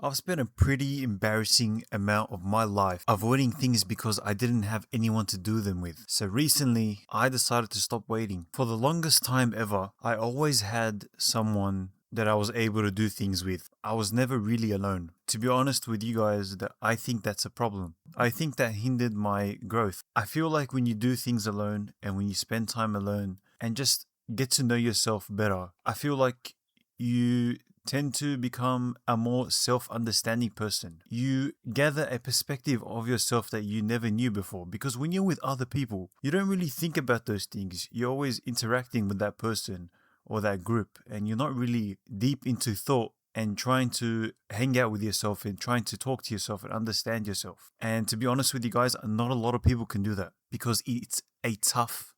I've spent a pretty embarrassing amount of my life avoiding things because I didn't have anyone to do them with. So recently, I decided to stop waiting. For the longest time ever, I always had someone that I was able to do things with. I was never really alone. To be honest with you guys, that I think that's a problem. I think that hindered my growth. I feel like when you do things alone and when you spend time alone and just get to know yourself better, I feel like you tend to become a more self-understanding person. You gather a perspective of yourself that you never knew before, because when you're with other people, you don't really think about those things. You're always interacting with that person or that group, and you're not really deep into thought and trying to hang out with yourself and trying to talk to yourself and understand yourself. And to be honest with you guys, not a lot of people can do that because it's a tough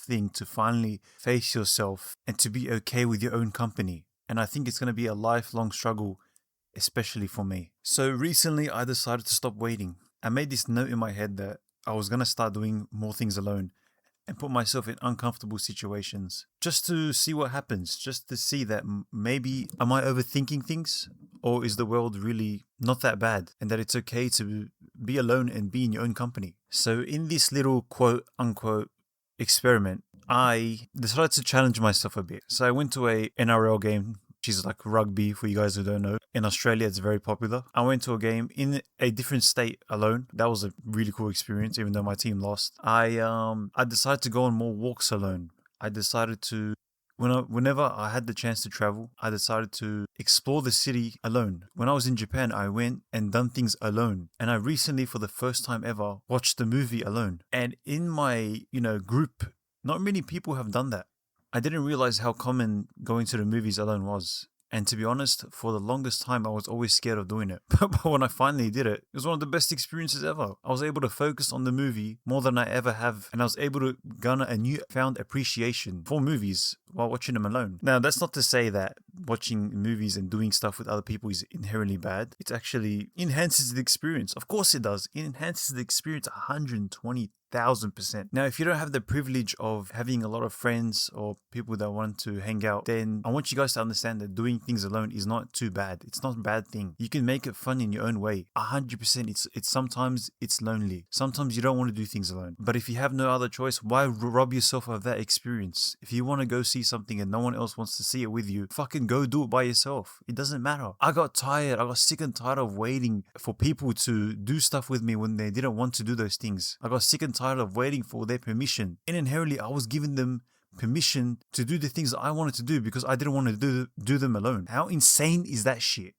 thing to finally face yourself and to be okay with your own company. And I think it's going to be a lifelong struggle, especially for me. So recently, I decided to stop waiting. I made this note in my head that I was going to start doing more things alone and put myself in uncomfortable situations just to see what happens, just to see that maybe am I overthinking things, or is the world really not that bad and that it's okay to be alone and be in your own company. So in this little quote unquote experiment, I decided to challenge myself a bit. So I went to a NRL game, which is like rugby for you guys who don't know. In Australia, it's very popular. I went to a game in a different state alone. That was a really cool experience, even though my team lost. I decided to go on more walks alone. I decided to whenever I had the chance to travel, I decided to explore the city alone. When I was in Japan, I went and done things alone. And I recently, for the first time ever, watched the movie alone. And in my, group, not many people have done that. I didn't realize how common going to the movies alone was. And to be honest, for the longest time, I was always scared of doing it. But when I finally did it, it was one of the best experiences ever. I was able to focus on the movie more than I ever have. And I was able to garner a newfound appreciation for movies while watching them alone. Now, that's not to say that watching movies and doing stuff with other people is inherently bad. It actually enhances the experience. Of course it does. It enhances the experience 120,000%. Now, if you don't have the privilege of having a lot of friends or people that want to hang out, then I want you guys to understand that doing things alone is not too bad. It's not a bad thing. You can make it fun in your own way. 100%. It's sometimes it's lonely. Sometimes you don't want to do things alone. But if you have no other choice, why rob yourself of that experience? If you want to go see something and no one else wants to see it with you, fucking go do it by yourself. It doesn't matter. I got tired. I got sick and tired of waiting for people to do stuff with me when they didn't want to do those things. I got sick and tired of waiting for their permission. And inherently, I was giving them permission to do the things that I wanted to do because I didn't want to do them alone. How insane is that shit?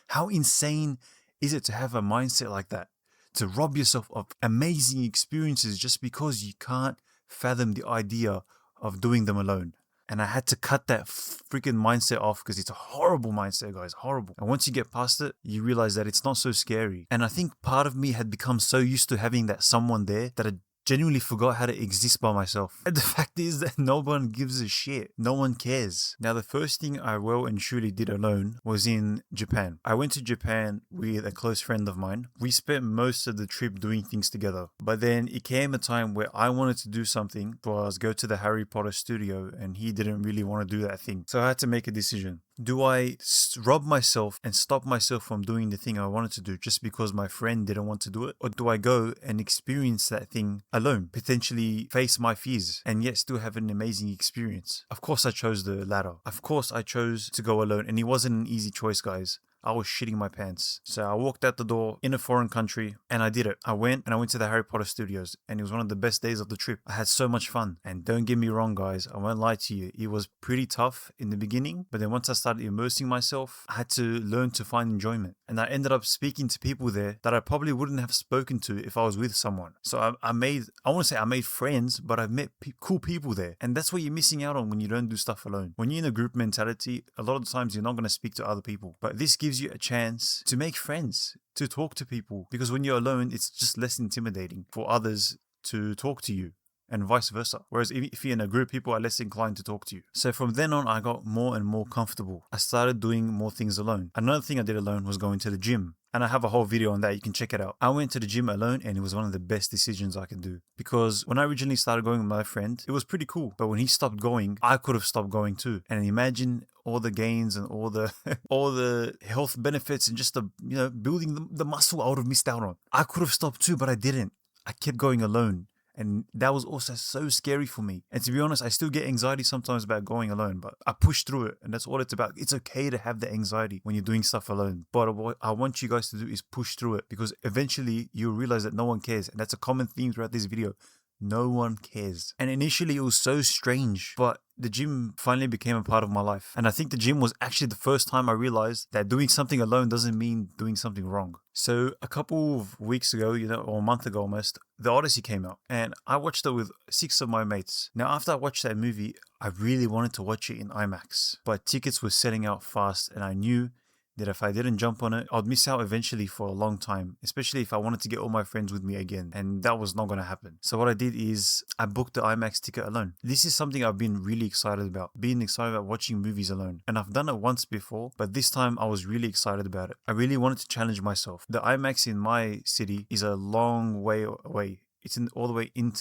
How insane is it to have a mindset like that? To rob yourself of amazing experiences just because you can't fathom the idea of doing them alone. And I had to cut that freaking mindset off because it's a horrible mindset, guys. Horrible. And once you get past it, you realize that it's not so scary. And I think part of me had become so used to having that someone there that I genuinely forgot how to exist by myself. And the fact is that no one gives a shit. No one cares. Now, the first thing I well and truly did alone was in Japan. I went to Japan with a close friend of mine. We spent most of the trip doing things together. But then it came a time where I wanted to do something, was go to the Harry Potter studio, and he didn't really want to do that thing. So I had to make a decision. Do I rob myself and stop myself from doing the thing I wanted to do just because my friend didn't want to do it? Or do I go and experience that thing alone, potentially face my fears, and yet still have an amazing experience? Of course, I chose the latter. Of course, I chose to go alone, and it wasn't an easy choice, guys. I was shitting my pants. So I walked out the door in a foreign country and I did it. I went to the Harry Potter studios and it was one of the best days of the trip. I had so much fun. And don't get me wrong, guys, I won't lie to you. It was pretty tough in the beginning, but then once I started immersing myself, I had to learn to find enjoyment. And I ended up speaking to people there that I probably wouldn't have spoken to if I was with someone. So I want to say I made friends, but I've met cool people there. And that's what you're missing out on when you don't do stuff alone. When you're in a group mentality, a lot of the times you're not going to speak to other people. But this gives you a chance to make friends, to talk to people. Because when you're alone, it's just less intimidating for others to talk to you. and vice versa. Whereas if you're in a group, people are less inclined to talk to you. So from then on, I got more and more comfortable. I started doing more things alone. Another thing I did alone was going to the gym. And I have a whole video on that. You can check it out. I went to the gym alone and it was one of the best decisions I could do. Because when I originally started going with my friend, it was pretty cool. But when he stopped going, I could have stopped going too. And imagine all the gains and all the all the health benefits and just the building the muscle I would have missed out on. I could have stopped too, but I didn't. I kept going alone. And that was also so scary for me. And to be honest, I still get anxiety sometimes about going alone, but I push through it. And that's all it's about. It's okay to have the anxiety when you're doing stuff alone. But what I want you guys to do is push through it, because eventually you'll realize that no one cares. And that's a common theme throughout this video. No one cares. And initially it was so strange, but the gym finally became a part of my life. And I think the gym was actually the first time I realized that doing something alone doesn't mean doing something wrong. So a couple of weeks ago, or a month ago almost, The Odyssey came out and I watched it with 6 of my mates. Now, after I watched that movie, I really wanted to watch it in IMAX, but tickets were selling out fast and I knew that if I didn't jump on it, I'd miss out eventually for a long time, especially if I wanted to get all my friends with me again, and that was not going to happen. So what I did is I booked the IMAX ticket alone. This is something I've been really excited about, being excited about watching movies alone. And I've done it once before, but this time I was really excited about it. I really wanted to challenge myself. The IMAX in my city is a long way away. It's all the way in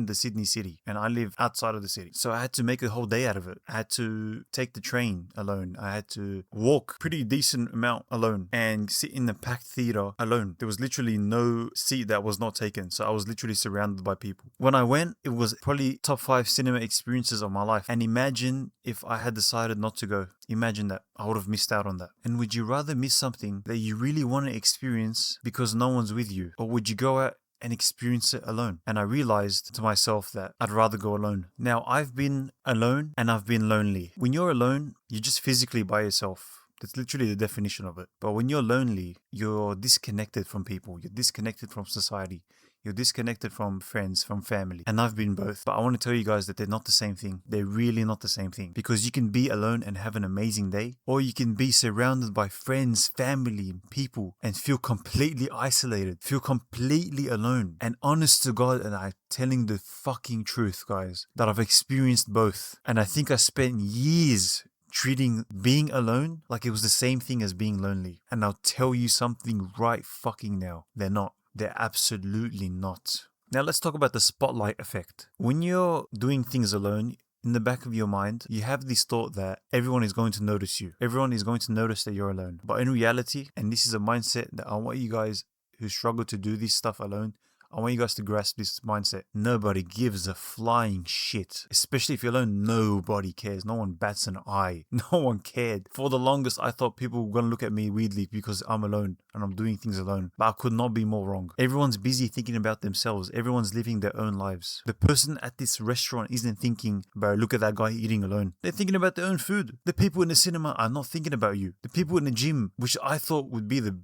the Sydney city, and I live outside of the city. So I had to make a whole day out of it. I had to take the train alone. I had to walk pretty decent amount alone and sit in the packed theater alone. There was literally no seat that was not taken. So I was literally surrounded by people. When I went, it was probably top 5 cinema experiences of my life. And imagine if I had decided not to go. Imagine that. I would have missed out on that. And would you rather miss something that you really want to experience because no one's with you? Or would you go out and experience it alone? And I realized to myself that I'd rather go alone. Now, I've been alone and I've been lonely. When you're alone, you're just physically by yourself. That's literally the definition of it. But when you're lonely, you're disconnected from people. You're disconnected from society. You're disconnected from friends, from family. And I've been both. But I want to tell you guys that they're not the same thing. They're really not the same thing. Because you can be alone and have an amazing day. Or you can be surrounded by friends, family, people, and feel completely isolated. Feel completely alone. And honest to God, and I'm telling the fucking truth, guys, that I've experienced both. And I think I spent years treating being alone like it was the same thing as being lonely. And I'll tell you something right fucking now. They're not. They're absolutely not. Now let's talk about the spotlight effect. When you're doing things alone, in the back of your mind, you have this thought that everyone is going to notice you. Everyone is going to notice that you're alone. But in reality, and this is a mindset that I want you guys who struggle to do this stuff alone, I want you guys to grasp this mindset. Nobody gives a flying shit. Especially if you're alone, nobody cares. No one bats an eye. No one cared. For the longest, I thought people were going to look at me weirdly because I'm alone and I'm doing things alone. But I could not be more wrong. Everyone's busy thinking about themselves. Everyone's living their own lives. The person at this restaurant isn't thinking, bro, look at that guy eating alone. They're thinking about their own food. The people in the cinema are not thinking about you. The people in the gym, which I thought would be the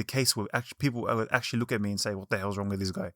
case where people would actually look at me and say, what the hell's wrong with this guy?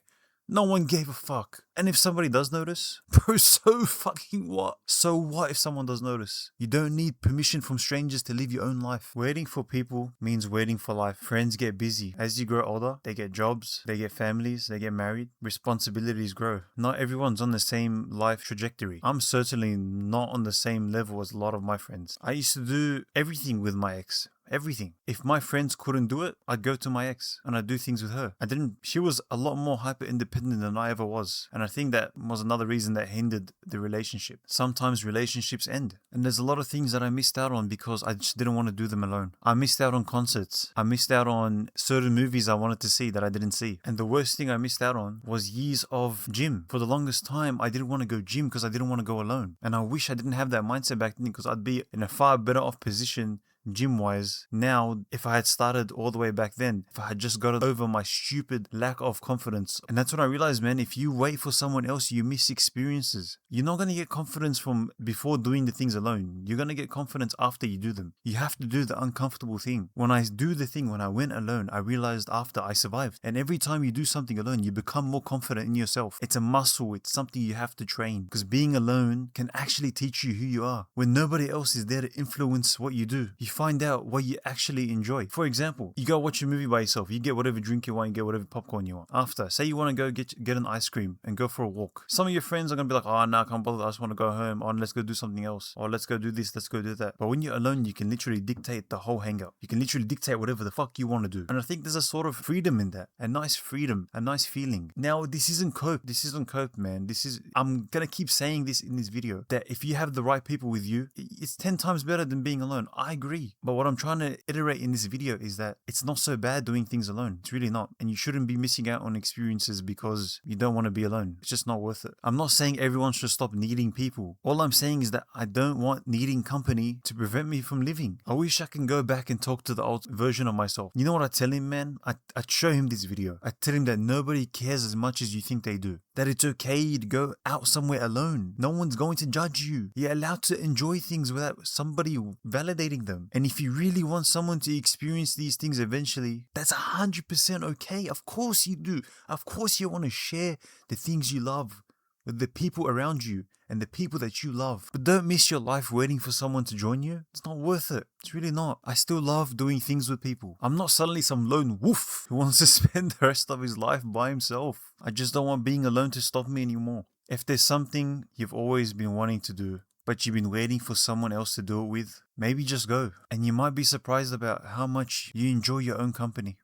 No one gave a fuck. And if somebody does notice, bro, so fucking what? So what if someone does notice? You don't need permission from strangers to live your own life. Waiting for people means waiting for life. Friends get busy. As you grow older, they get jobs, they get families, they get married. Responsibilities grow. Not everyone's on the same life trajectory. I'm certainly not on the same level as a lot of my friends. I used to do everything with my ex. Everything. If my friends couldn't do it, I'd go to my ex and I'd do things with her. She was a lot more hyper independent than I ever was. And I think that was another reason that hindered the relationship. Sometimes relationships end. And there's a lot of things that I missed out on because I just didn't want to do them alone. I missed out on concerts. I missed out on certain movies I wanted to see that I didn't see. And the worst thing I missed out on was years of gym. For the longest time, I didn't want to go gym because I didn't want to go alone. And I wish I didn't have that mindset back then because I'd be in a far better off position gym-wise now if I had started all the way back then, if I had just got over my stupid lack of confidence. And that's when I realized, man, if you wait for someone else, you miss experiences. You're not going to get confidence from before doing the things alone. You're going to get confidence after you do them. You have to do the uncomfortable thing. When I went alone, I realized after I survived. And every time you do something alone, you become more confident in yourself. It's a muscle. It's something you have to train because being alone can actually teach you who you are. When nobody else is there to influence what you do, you find out what you actually enjoy. For example, you go watch a movie by yourself. You get whatever drink you want, you get whatever popcorn you want. After, say you want to go get an ice cream and go for a walk. Some of your friends are going to be like, oh, no, I can't bother. I just want to go home. Oh, let's go do something else. Or let's go do this. Let's go do that. But when you're alone, you can literally dictate the whole hangout. You can literally dictate whatever the fuck you want to do. And I think there's a sort of freedom in that. A nice freedom. A nice feeling. Now, this isn't cope. This isn't cope, man. I'm going to keep saying this in this video, that if you have the right people with you, it's 10 times better than being alone. I agree. But what I'm trying to iterate in this video is that it's not so bad doing things alone. It's really not. And you shouldn't be missing out on experiences because you don't want to be alone. It's just not worth it. I'm not saying everyone should stop needing people. All I'm saying is that I don't want needing company to prevent me from living. I wish I can go back and talk to the old version of myself. You know what I tell him, man? I'd show him this video. I tell him that nobody cares as much as you think they do. That it's okay to go out somewhere alone. No one's going to judge you. You're allowed to enjoy things without somebody validating them. And if you really want someone to experience these things eventually, that's 100% okay. Of course you do. Of course you want to share the things you love with the people around you and the people that you love. But don't miss your life waiting for someone to join you. It's not worth it. It's really not. I still love doing things with people. I'm not suddenly some lone wolf who wants to spend the rest of his life by himself. I just don't want being alone to stop me anymore. If there's something you've always been wanting to do, but you've been waiting for someone else to do it with, maybe just go. And you might be surprised about how much you enjoy your own company.